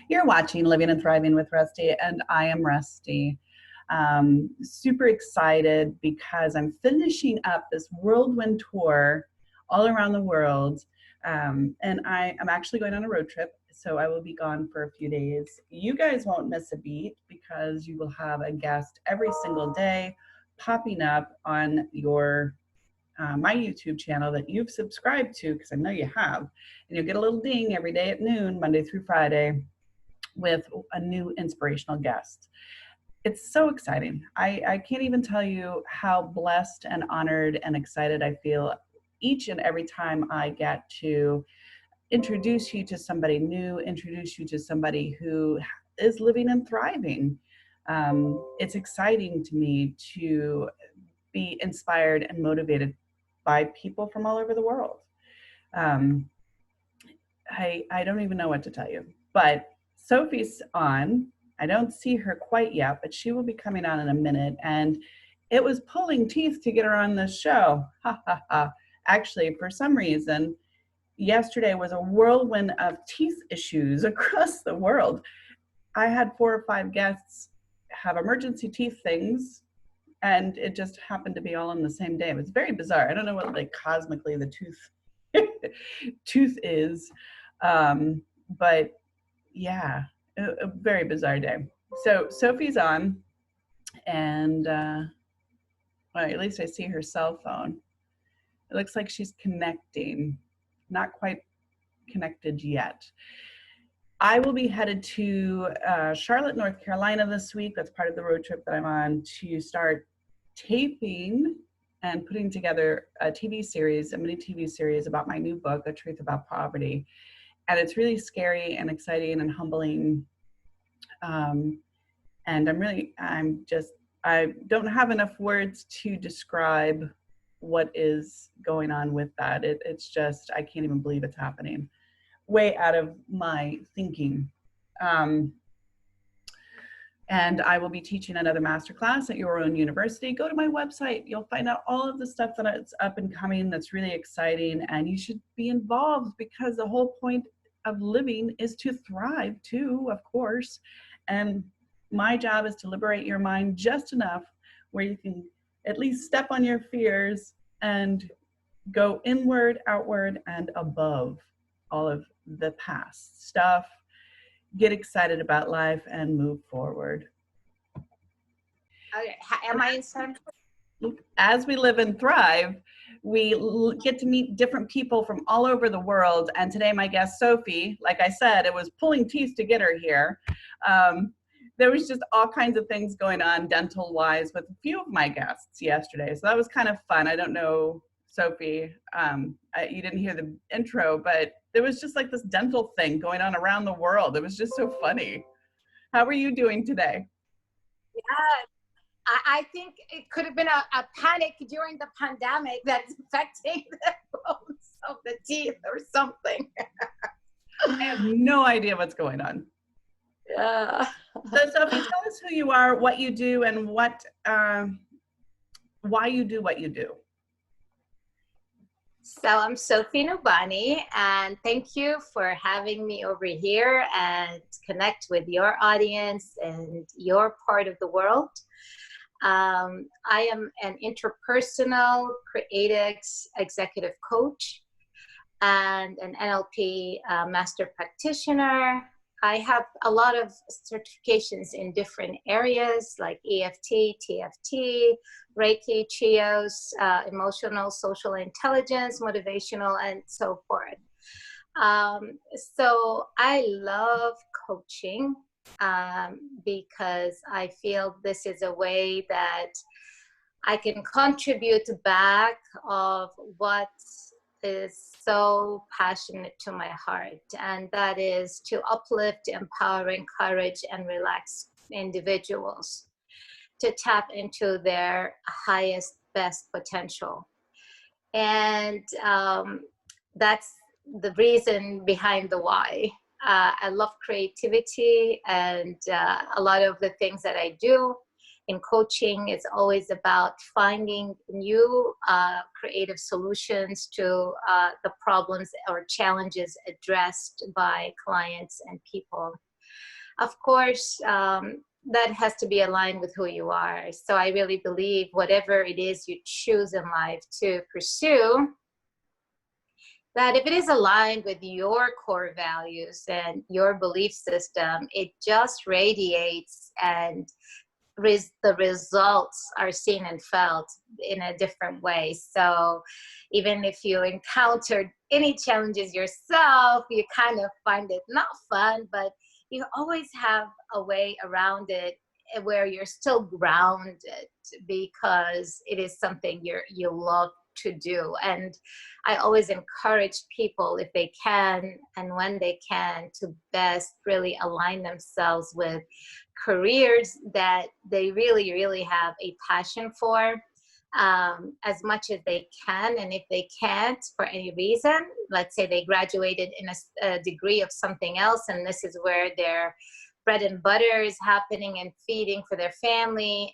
You're watching Living and Thriving with Rustie, and I am Rustie. Super excited because I'm finishing up this whirlwind tour all around the world. And I am actually going on a road trip, so I will be gone for a few days. You guys won't miss a beat because you will have a guest every single day popping up on your my YouTube channel that you've subscribed to, because I know you have, and you'll get a little ding every day at noon, Monday through Friday, with a new inspirational guest. It's so exciting. I can't even tell you how blessed and honored and excited I feel each and every time I get to introduce you to somebody new, introduce you to somebody who is living and thriving. It's exciting to me to be inspired and motivated by people from all over the world. I don't even know what to tell you, but Sofie's on. I don't see her quite yet, but she will be coming on in a minute. And it was pulling teeth to get her on this show. Ha ha ha. Actually, for some reason, yesterday was a whirlwind of teeth issues across the world. I had 4 or 5 guests have emergency teeth things, and it just happened to be all on the same day. It was very bizarre. I don't know what, like, cosmically the tooth is, but yeah, a very bizarre day. So Sofie's on, and well, at least I see her cell phone. It looks like she's connecting, not quite connected yet. I will be headed to Charlotte, North Carolina this week. That's part of the road trip that I'm on, to start taping and putting together a TV series, a mini TV series about my new book, The Truth About Poverty. And it's really scary and exciting and humbling. And I don't have enough words to describe what is going on with that. It's just, I can't even believe it's happening. Way out of my thinking. And I will be teaching another masterclass at your own university. Go to my website. You'll find out all of the stuff that's up and coming that's really exciting. And you should be involved, because the whole point of living is to thrive too, of course. And my job is to liberate your mind just enough where you can at least step on your fears and go inward, outward, and above all of the past stuff. Get excited about life and move forward. Okay. Am I in Central? As we live and thrive, we get to meet different people from all over the world. And today my guest, Sofie, like I said, it was pulling teeth to get her here. There was just all kinds of things going on dental-wise with a few of my guests yesterday. So that was kind of fun. I don't know, Sofie, you didn't hear the intro, but there was just like this dental thing going on around the world. It was just so funny. How are you doing today? Yeah, I think it could have been a panic during the pandemic that's affecting the bones of the teeth or something. I have no idea what's going on. Yeah. So Sofie, tell us who you are, what you do, and why you do what you do. So I'm Sofie Nubani, and thank you for having me over here and connect with your audience and your part of the world. I am an interpersonal creative executive coach and an NLP master practitioner. I have a lot of certifications in different areas like EFT, TFT, Reiki, Trios, emotional, social intelligence, motivational, and so forth. So I love coaching because I feel this is a way that I can contribute back of what is so passionate to my heart, and that is to uplift, empower, encourage, and relax individuals to tap into their highest, best potential. And that's the reason behind the why. I love creativity, and a lot of the things that I do in coaching is always about finding new creative solutions to the problems or challenges addressed by clients and people. of course, that has to be aligned with who you are. So I really believe whatever it is you choose in life to pursue, that if it is aligned with your core values and your belief system, it just radiates, and the results are seen and felt in a different way. So even if you encountered any challenges yourself, you kind of find it not fun, but you always have a way around it where you're still grounded because it is something you love to do. And I always encourage people, if they can and when they can, to best really align themselves with careers that they really, really have a passion for, as much as they can. And if they can't for any reason, let's say they graduated in a degree of something else, and this is where their bread and butter is happening and feeding for their family,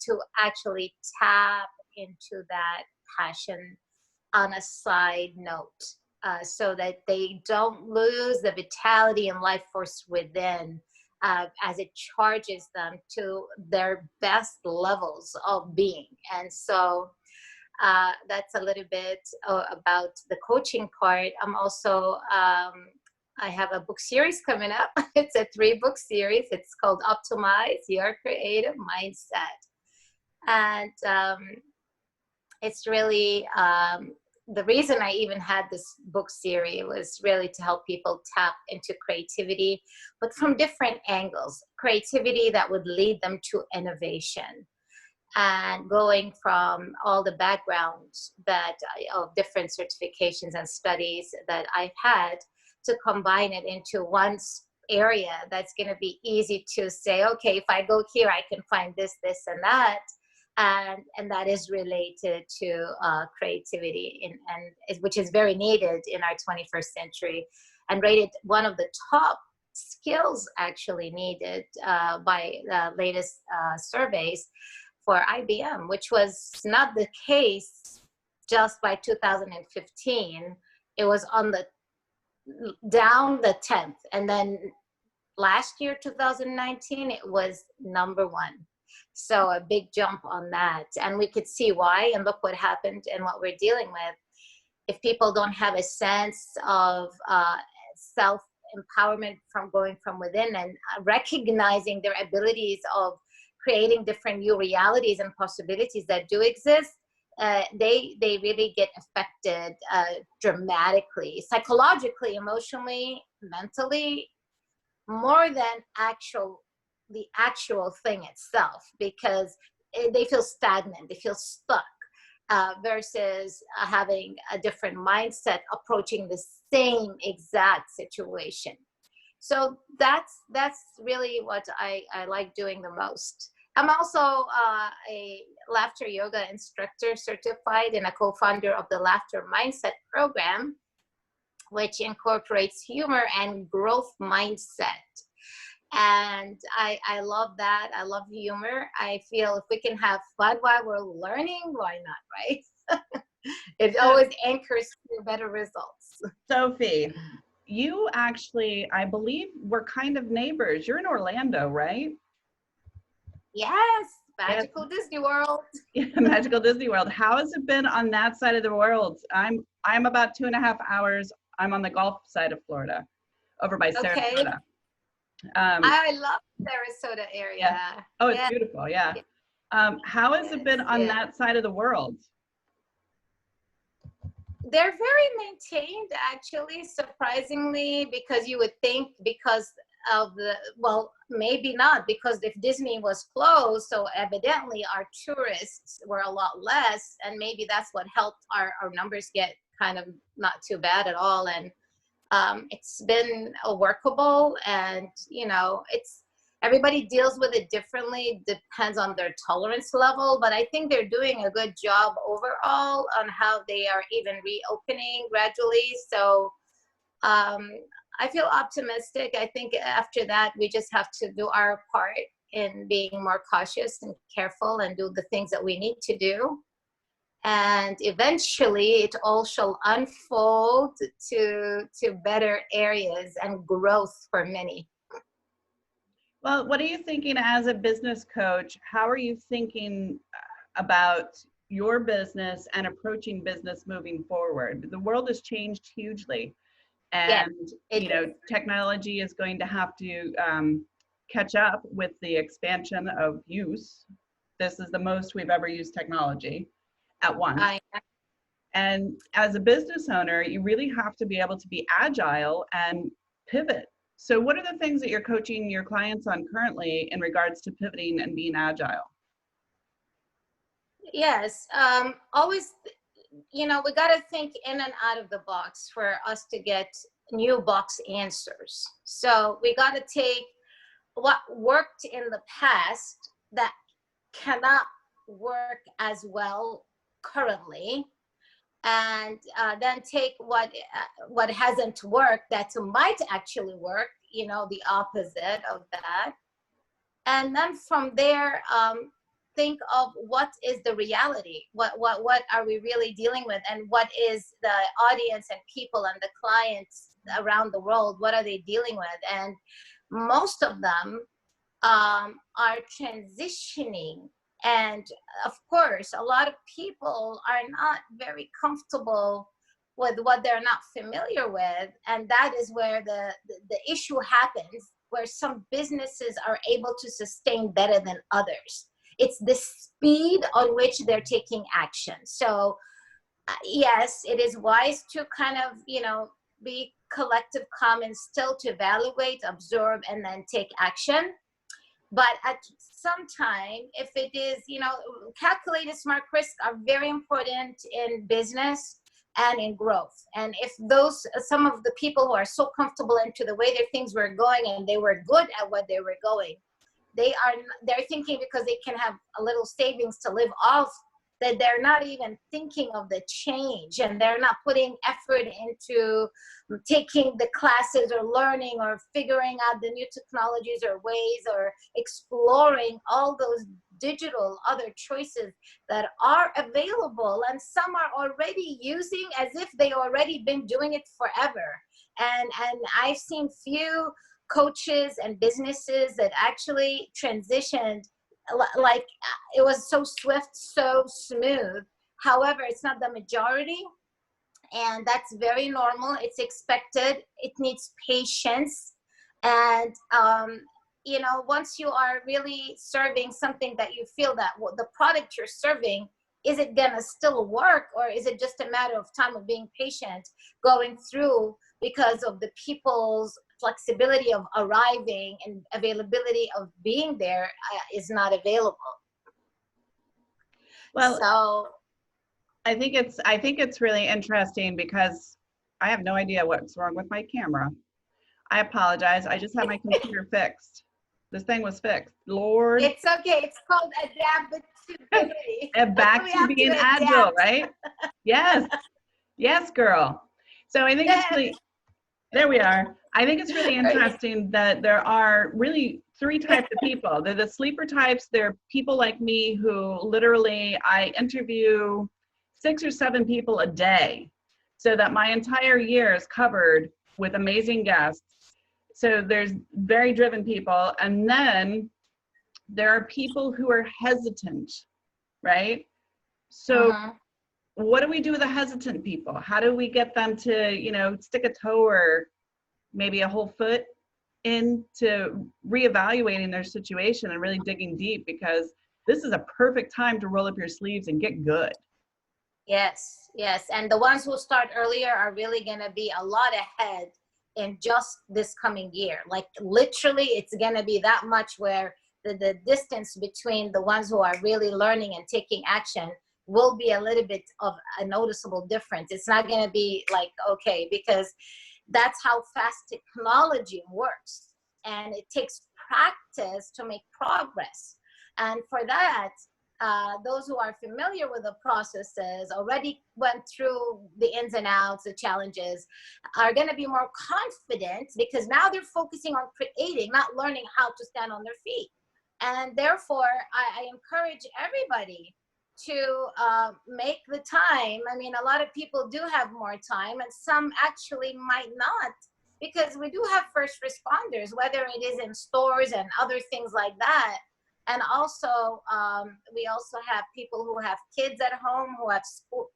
to actually tap into that passion on a side note, so that they don't lose the vitality and life force within, as it charges them to their best levels of being. And so that's a little bit about the coaching part. I'm also, I have a book series coming up. It's a 3-book series. It's called Optimize Your Creative Mindset. And it's really, the reason I even had this book series was really to help people tap into creativity, but from different angles. Creativity that would lead them to innovation, and going from all the backgrounds of different certifications and studies that I've had, to combine it into one area that's going to be easy to say, okay, if I go here, I can find this, this, and that. And that is related to creativity, which is very needed in our 21st century, and rated one of the top skills actually needed by the latest surveys for IBM, which was not the case just by 2015. It was on the down the 10th, and then last year, 2019, it was #1. So a big jump on that. And we could see why, and look what happened and what we're dealing with. If people don't have a sense of self-empowerment from going from within, and recognizing their abilities of creating different new realities and possibilities that do exist, they really get affected dramatically, psychologically, emotionally, mentally, more than the actual thing itself, because they feel stagnant, they feel stuck, versus having a different mindset approaching the same exact situation. So that's really what I like doing the most. I'm also a laughter yoga instructor certified, and a co-founder of the Laughter Mindset program, which incorporates humor and growth mindset. And I love that. I love humor. I feel if we can have fun while we're learning, why not, right? It always anchors to better results. Sofie, you actually, I believe, we're kind of neighbors. You're in Orlando, right? Yes, Magical Disney World. Yeah, Magical Disney World. How has it been on that side of the world? I'm about 2.5 hours. I'm on the Gulf side of Florida, over by Sarasota. Okay. I love Sarasota area. Yeah. Oh, it's beautiful. Yeah. How has it been on that side of the world? They're very maintained, actually, surprisingly, because you would think because of well, maybe not, because if Disney was closed, so evidently our tourists were a lot less, and maybe that's what helped our numbers get kind of not too bad at all. And it's been workable, and everybody deals with it differently, depends on their tolerance level, but I think they're doing a good job overall on how they are even reopening gradually. So I feel optimistic. I think after that, we just have to do our part in being more cautious and careful, and do the things that we need to do. And eventually it all shall unfold to better areas and growth for many. Well, what are you thinking as a business coach? How are you thinking about your business and approaching business moving forward? The world has changed hugely, Yes, and it is. technology is going to have to catch up with the expansion of use. This is the most we've ever used technology at once. I And as a business owner, you really have to be able to be agile and pivot. So, what are the things that you're coaching your clients on currently in regards to pivoting and being agile? Yes, always, we got to think in and out of the box for us to get new box answers. So we got to take what worked in the past that cannot work as well currently, and then take what hasn't worked that might actually work, the opposite of that, and then from there, think of what is the reality, what are we really dealing with, and what is the audience and people and the clients around the world, what are they dealing with. And most of them are transitioning, and of course a lot of people are not very comfortable with what they're not familiar with, and that is where the issue happens, where some businesses are able to sustain better than others. It's the speed on which they're taking action. So yes, it is wise to kind of be collective, calm, and still to evaluate, absorb, and then take action. But at some time, if it is, calculated smart risks are very important in business and in growth. And if some of the people who are so comfortable into the way their things were going and they were good at what they were going, they're thinking because they can have a little savings to live off, that they're not even thinking of the change, and they're not putting effort into taking the classes or learning or figuring out the new technologies or ways or exploring all those digital other choices that are available, and some are already using as if they already been doing it forever. And I've seen few coaches and businesses that actually transitioned like it was so swift, so smooth. However, it's not the majority, and that's very normal. It's expected. It needs patience, and once you are really serving something that you feel that the product you're serving, is it gonna still work, or is it just a matter of time of being patient, going through, because of the people's flexibility of arriving and availability of being there is not available. Well, So I think it's really interesting because I have no idea what's wrong with my camera. I apologize. I just had my computer fixed. This thing was fixed. Lord. it's okay. It's called adaptability. And back We to have being to agile, adapt. right? Yes. Yes, girl. So I think it's Yes. really, there we are. I think it's really interesting that there are really three types of people. They're the sleeper types. They're people like me who literally I interview 6 or 7 people a day so that my entire year is covered with amazing guests. So there's very driven people. And then there are people who are hesitant, right? So Uh-huh. what do we do with the hesitant people? How do we get them to, stick a toe or maybe a whole foot into reevaluating their situation and really digging deep, because this is a perfect time to roll up your sleeves and get good. Yes, yes. And the ones who start earlier are really going to be a lot ahead in just this coming year. Like literally, it's going to be that much where the distance between the ones who are really learning and taking action will be a little bit of a noticeable difference. It's not going to be like, okay, because that's how fast technology works. And it takes practice to make progress. And for that, those who are familiar with the processes, already went through the ins and outs, the challenges, are going to be more confident because now they're focusing on creating, not learning how to stand on their feet. And therefore, I encourage everybody to make the time. I mean, a lot of people do have more time, and some actually might not because we do have first responders, whether it is in stores and other things like that. And also, we also have people who have kids at home who have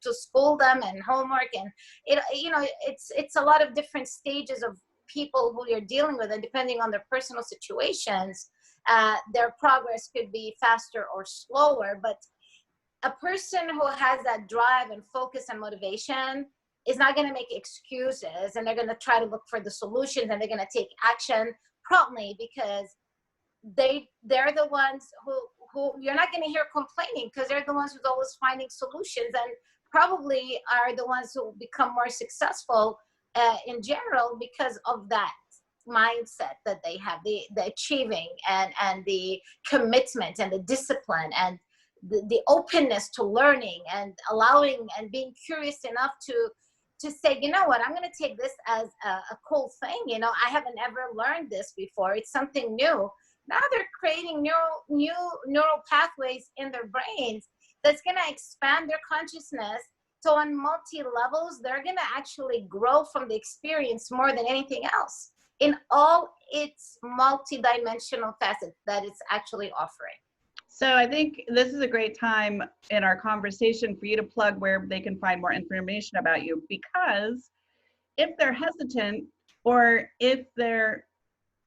to school them and homework, and it's a lot of different stages of people who you're dealing with, and depending on their personal situations, their progress could be faster or slower. But a person who has that drive and focus and motivation is not going to make excuses, and they're going to try to look for the solutions, and they're going to take action promptly, because they're the ones who you're not going to hear complaining, because they're the ones who's always finding solutions, and probably are the ones who become more successful in general because of that mindset that they have, the achieving and the commitment and the discipline and the openness to learning and allowing and being curious enough to say, you know what, I'm going to take this as a cool thing. I haven't ever learned this before. It's something new. Now they're creating new neural pathways in their brains that's going to expand their consciousness. So on multi-levels, they're going to actually grow from the experience more than anything else in all its multi-dimensional facets that it's actually offering. So I think this is a great time in our conversation for you to plug where they can find more information about you, because if they're hesitant, or if they're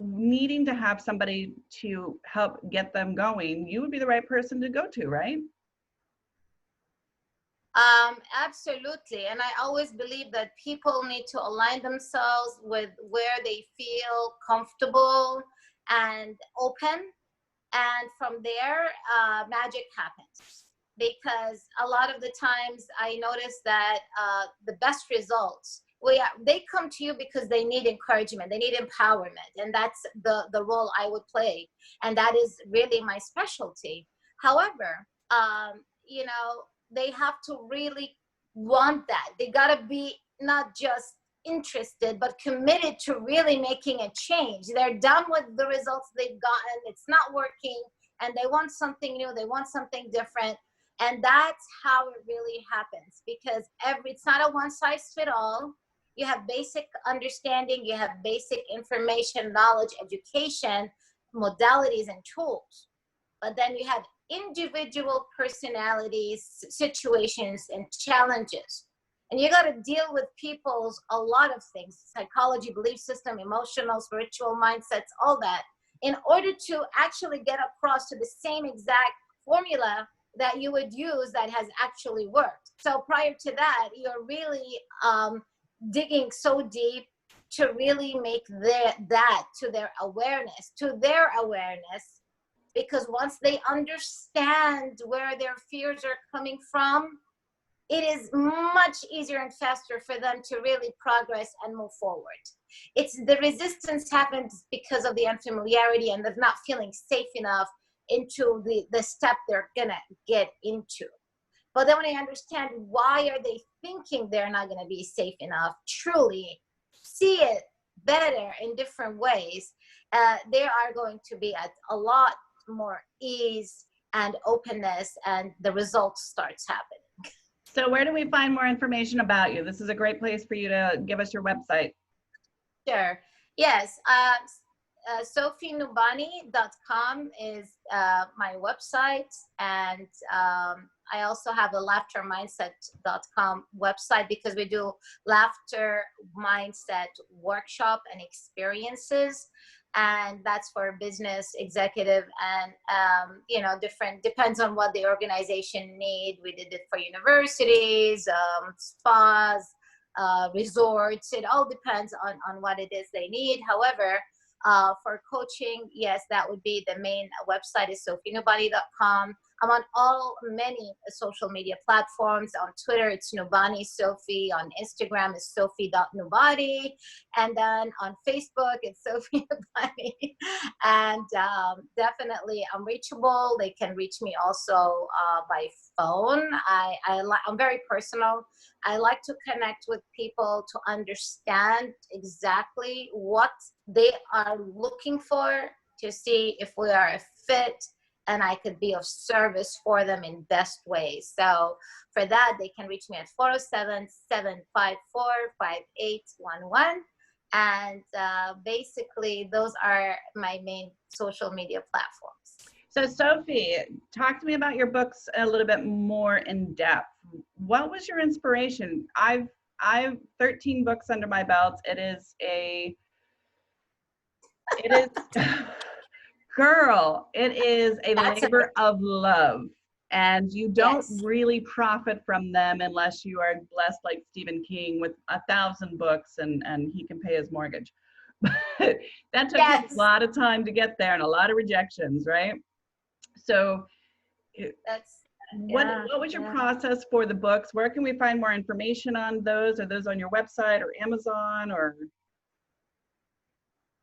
needing to have somebody to help get them going, you would be the right person to go to, right? Absolutely. And I always believe that people need to align themselves with where they feel comfortable and open. And from there, magic happens. Because a lot of the times I notice that the best results, they come to you because they need encouragement, they need empowerment. And that's the role I would play. And that is really my specialty. However, they have to really want that. They got to be not just interested, but committed to really making a change. They're done with the results they've gotten. It's not working, and they want something new. They want something different. And that's how it really happens, because it's not a one size fit all. You have basic understanding, you have basic information, knowledge, education, modalities, and tools. But then you have individual personalities, situations, and challenges. And you got to deal with people's a lot of things: psychology, belief system, emotional, spiritual mindsets, all that, in order to actually get across to the same exact formula that you would use that has actually worked. So prior to that, you're really digging so deep to really make that to their awareness, because once they understand where their fears are coming from, it is much easier and faster for them to really progress and move forward. It's the resistance happens because of the unfamiliarity and of not feeling safe enough into the step they're gonna get into. But then when I understand why are they thinking they're not gonna be safe enough, truly see it better in different ways, they are going to be at a lot more ease and openness, and the results starts happening. So where do we find more information about you? This is a great place for you to give us your website. Sure. Yes. SofieNubani.com is my website. And I also have a laughtermindset.com website, because we do laughter mindset workshop and experiences. And that's for business, executive, and different, depends on what the organization need. We did it for universities, spas, resorts. It all depends on what it is they need. However, for coaching, yes, that would be the main website is SofieNubani.com. I'm on many social media platforms. On Twitter, it's Nubani Sofie. On Instagram, it's Sofie.Nubani. And then on Facebook, it's Sofie Nubani. And definitely I'm reachable. They can reach me also by phone. I'm very personal. I like to connect with people to understand exactly what they are looking for, to see if we are a fit and I could be of service for them in best ways. So for that, they can reach me at 407-754-5811. And basically, those are my main social media platforms. So Sofie, talk to me about your books a little bit more in depth. What was your inspiration? I've 13 books under my belt. It is girl, it is a labor of love. And you don't really profit from them unless you are blessed like Stephen King with 1,000 books and he can pay his mortgage. But that took a lot of time to get there and a lot of rejections, right? So what was your process for the books? Where can we find more information on those? Are those on your website or Amazon or?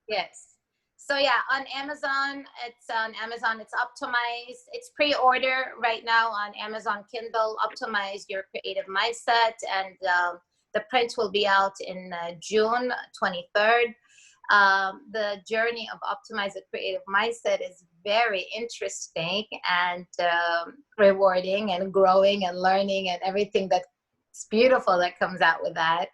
Yes. So yeah, on Amazon, it's optimized. It's pre-order right now on Amazon Kindle, Optimize Your Creative Mindset. And the print will be out in June 23rd. The journey of Optimize the Creative Mindset is very interesting and rewarding and growing and learning and everything that's beautiful that comes out with that.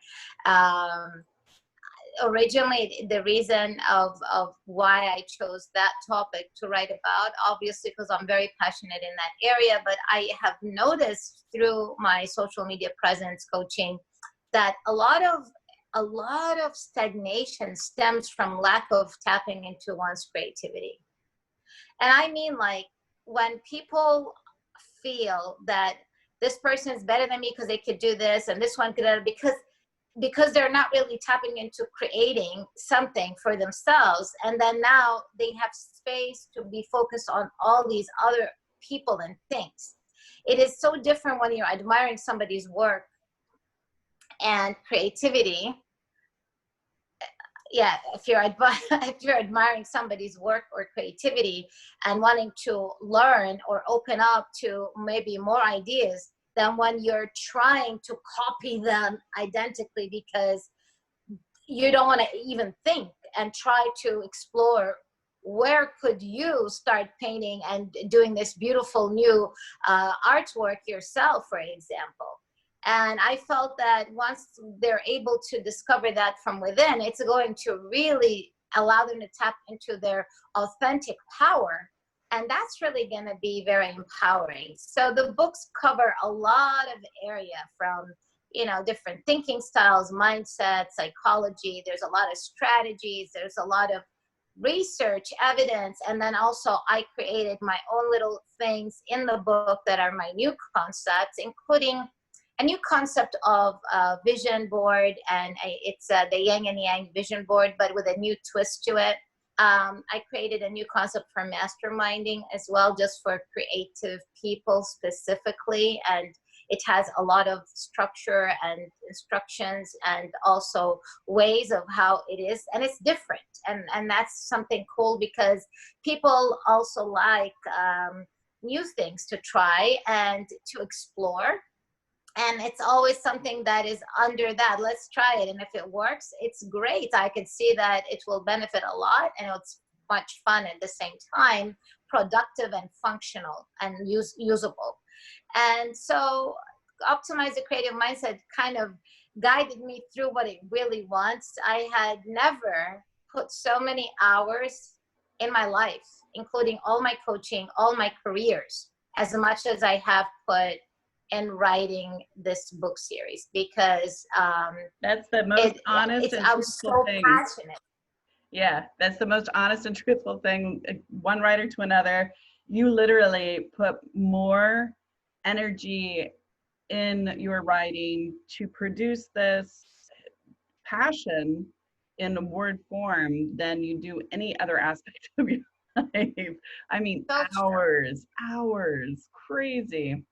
Originally, the reason of why I chose that topic to write about, obviously because I'm very passionate in that area, but I have noticed through my social media presence coaching that a lot of stagnation stems from lack of tapping into one's creativity. And I mean, like, when people feel that this person is better than me because they could do this and this one could, because they're not really tapping into creating something for themselves. And then now they have space to be focused on all these other people and things. It is so different when you're admiring somebody's work and creativity. Yeah, if you're admiring somebody's work or creativity and wanting to learn or open up to maybe more ideas than when you're trying to copy them identically because you don't want to even think and try to explore where could you start painting and doing this beautiful new artwork yourself, for example. And I felt that once they're able to discover that from within, it's going to really allow them to tap into their authentic power. And that's really going to be very empowering. So the books cover a lot of area from, different thinking styles, mindset, psychology. There's a lot of strategies. There's a lot of research, evidence. And then also I created my own little things in the book that are my new concepts, including a new concept of vision board, and it's the yin and yang vision board, but with a new twist to it. I created a new concept for masterminding as well, just for creative people specifically, and it has a lot of structure and instructions and also ways of how it is, and it's different, and that's something cool because people also like new things to try and to explore. And it's always something that is under that, let's try it. And if it works, it's great. I can see that it will benefit a lot and it's much fun at the same time, productive and functional and usable. And so Optimize the Creative Mindset kind of guided me through what it really wants. I had never put so many hours in my life, including all my coaching, all my careers, as much as I have put in writing this book series, because that's the most honest and I was so passionate. Yeah, that's the most honest and truthful thing, one writer to another. You literally put more energy in your writing to produce this passion in a word form than you do any other aspect of your life. I mean, hours, crazy.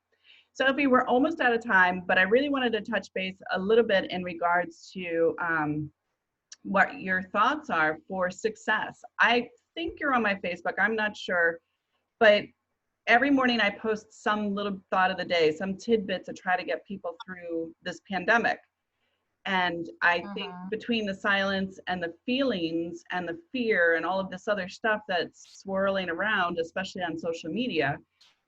Sofie, we're almost out of time, but I really wanted to touch base a little bit in regards to what your thoughts are for success. I think you're on my Facebook, I'm not sure, but every morning I post some little thought of the day, some tidbit to try to get people through this pandemic. And I think between the silence and the feelings and the fear and all of this other stuff that's swirling around, especially on social media,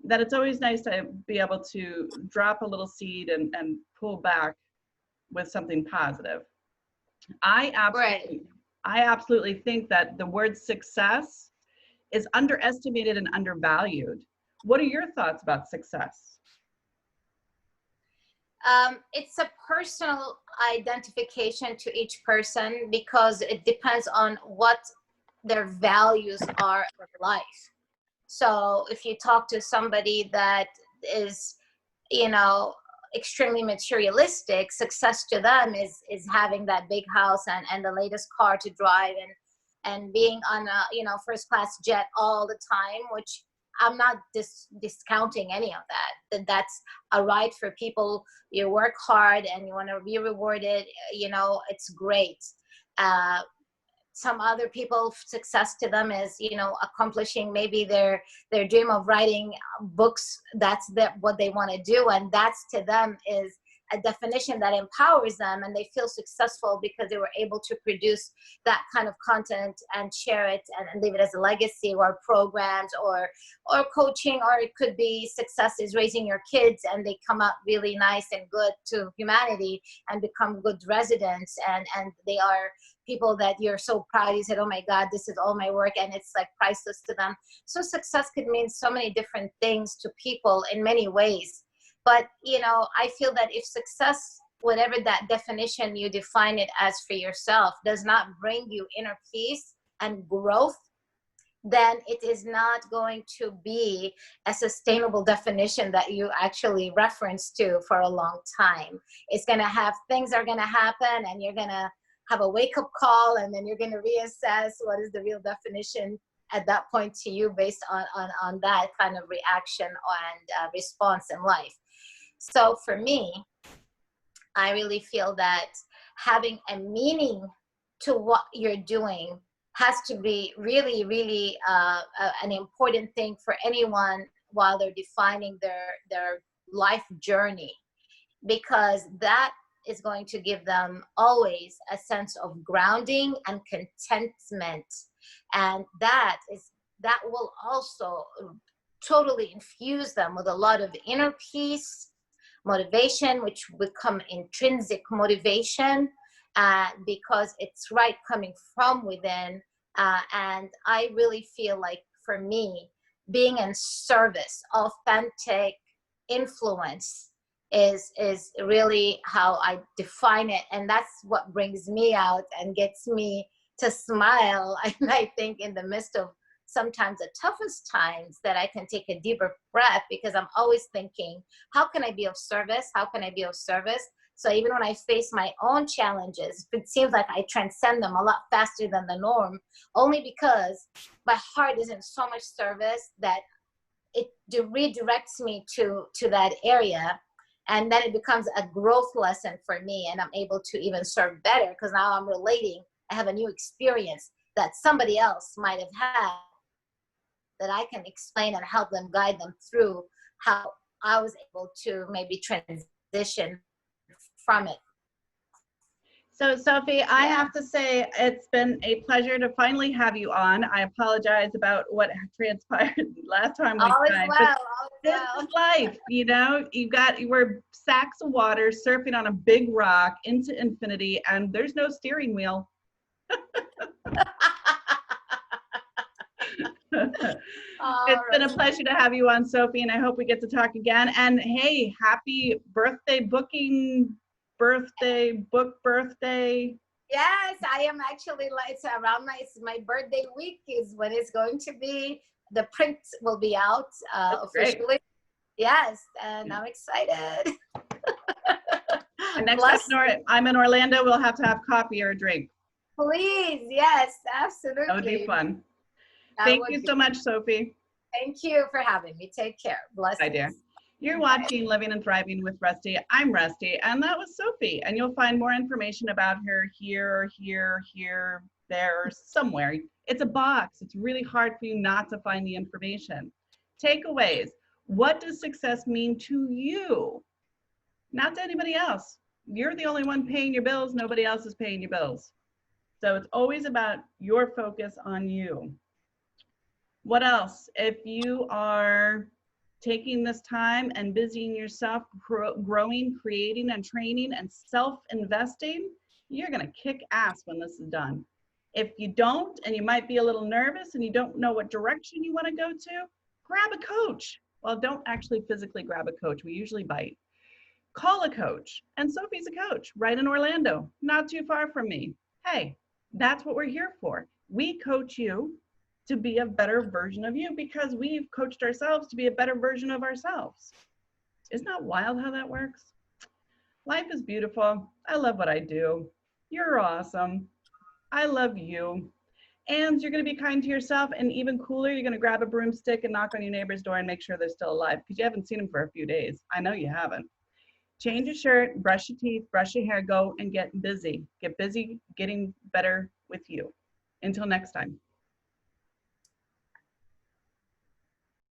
that it's always nice to be able to drop a little seed and pull back with something positive. I Right. absolutely, I absolutely think that the word success is underestimated and undervalued. What are your thoughts about success? It's a personal identification to each person because it depends on what their values are in life. So if you talk to somebody that is, you know, extremely materialistic, success to them is having that big house and the latest car to drive and being on a, you know, first class jet all the time, which I'm not discounting any of that. That's a right for people. You work hard and you want to be rewarded, you know, it's great. Uh, some other people, success to them is, you know, accomplishing maybe their dream of writing books. That's what they want to do, and that's to them is a definition that empowers them, and they feel successful because they were able to produce that kind of content and share it and leave it as a legacy, or programs or coaching, or it could be success is raising your kids and they come out really nice and good to humanity and become good residents, and they are people that you're so proud. You said, oh my God, this is all my work, and it's like priceless to them. So success could mean so many different things to people in many ways. But, you know, I feel that if success, whatever that definition you define it as for yourself, does not bring you inner peace and growth, then it is not going to be a sustainable definition that you actually reference to for a long time. It's going to have, things are going to happen, and you're going to have a wake-up call, and then you're going to reassess what is the real definition at that point to you based on that kind of reaction and response in life. So for me, I really feel that having a meaning to what you're doing has to be really, really an important thing for anyone while they're defining their life journey, because that is going to give them always a sense of grounding and contentment. And that will also totally infuse them with a lot of inner peace, motivation, which become intrinsic motivation, because it's right coming from within. And I really feel like, for me, being in service, authentic influence is really how I define it, and that's what brings me out and gets me to smile. And I think in the midst of sometimes the toughest times, that I can take a deeper breath, because I'm always thinking, how can I be of service? How can I be of service? So even when I face my own challenges, it seems like I transcend them a lot faster than the norm, only because my heart is in so much service that it redirects me to that area. And then it becomes a growth lesson for me, and I'm able to even serve better, because now I'm relating. I have a new experience that somebody else might have had, that I can explain and help them, guide them through how I was able to maybe transition from it. So, Sofie, I have to say it's been a pleasure to finally have you on. I apologize about what transpired last time we tried. But this is life, you know. We're sacks of water surfing on a big rock into infinity, and there's no steering wheel. It's been a pleasure to have you on, Sofie, and I hope we get to talk again. And hey, happy birthday birthday. Yes, I am actually, it's around my birthday week is when it's going to be, the print will be out officially. Great. Yes, and I'm excited. And next time I'm in Orlando, we'll have to have coffee or a drink. Please, yes, absolutely. That would be fun. Thank you so much, Sofie. Thank you for having me. Take care. Blessings. Bye, dear. You're watching Living and Thriving with Rustie. I'm Rustie, and that was Sofie. And you'll find more information about her here, there, somewhere. It's a box. It's really hard for you not to find the information. Takeaways. What does success mean to you? Not to anybody else. You're the only one paying your bills. Nobody else is paying your bills. So it's always about your focus on you. What else? If you are taking this time and busying yourself, growing, creating, and training, and self-investing, You're going to kick ass when this is done. If you don't, and you might be a little nervous and you don't know what direction you want to go to, grab a coach. Well, don't actually physically grab a coach. We usually bite. Call a coach. And Sofie's a coach right in Orlando, not too far from me. Hey, that's what we're here for. We coach you to be a better version of you because we've coached ourselves to be a better version of ourselves. Isn't that wild how that works? Life is beautiful. I love what I do. You're awesome. I love you. And you're going to be kind to yourself. And even cooler, you're going to grab a broomstick and knock on your neighbor's door and make sure they're still alive because you haven't seen them for a few days. I know you haven't. Change your shirt, brush your teeth, brush your hair, go and get busy. Get busy getting better with you. Until next time.